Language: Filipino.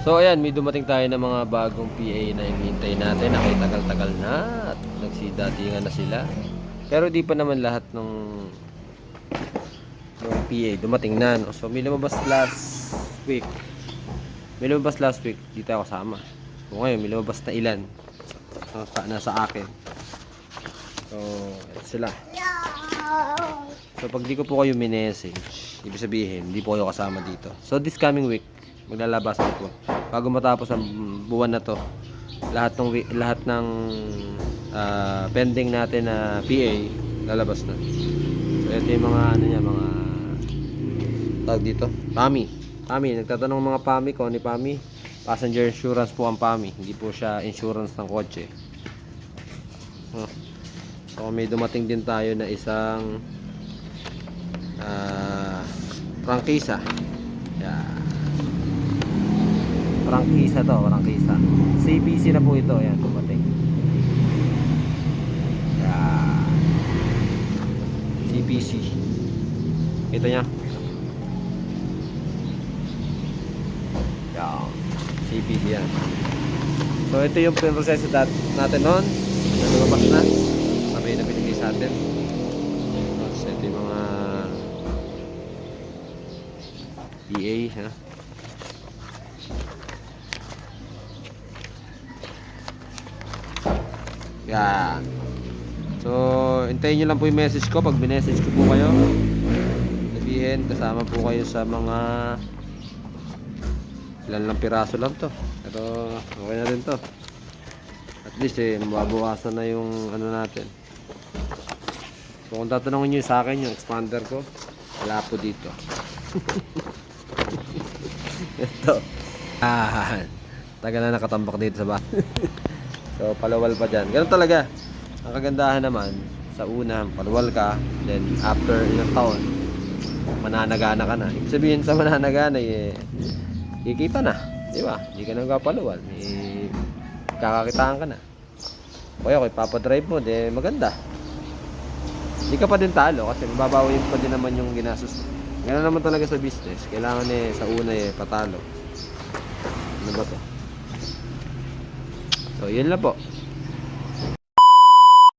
So ayan, may dumating tayo ng mga bagong PA na hinihintay natin. Nakitagal-tagal na at nagsidatingan na sila. Pero di pa naman lahat ng PA dumating na, no? So may lumabas last week. Dito ako kasama. So ngayon, may lumabas na ilan. Nasa akin. So, ito sila. So pag di ko po kayo minessage, ibig sabihin, hindi po kayo kasama dito. So this coming week, maglalabasan po. Bago matapos ang buwan na to, lahat ng pending natin na PA lalabas na. So ito yung mga ano niya, mga tawag dito, PAMI, nagtatanong mga PAMI ko ni PAMI, passenger insurance po ang PAMI, hindi po siya insurance ng kotse. So may dumating din tayo na isang prangkisa. Yeah. Prangkisa. CPC na po ito. Ayan, dumating. Yeah. CPC. Ito niya. Yeah. CPC yan. So ito yung proseso natin noon. Lumabas na. Sabay na binigay sa atin. So ito yung mga PA, ha? Yan. So, hintayin nyo lang po yung message ko. Pag binessage ko po kayo, sabihin, kasama po kayo sa mga ilan lang piraso lang to. Pero, okay na rin to. At least, mababawasan na yung ano natin. So, kung tatanungin nyo sa akin, yung expander ko, wala po dito. Ito. Tagal na nakatambak dito sa bahay. So, paluwal pa dyan. Ganun talaga. Ang kagandahan naman, sa una, paluwal ka. Then, after ilang taon, mananagana ka na. Ibig sabihin sa mananagana, kikita na. Di ba? Hindi ka na paluwal. Kakakitaan ka na. Kaya, kung ipapadrive mo, di maganda. Hindi ka pa din talo kasi mababawi pa din naman yung ginastos. Ganun naman talaga sa business. Kailangan sa una patalo. Ano ba to? So, yun lang po.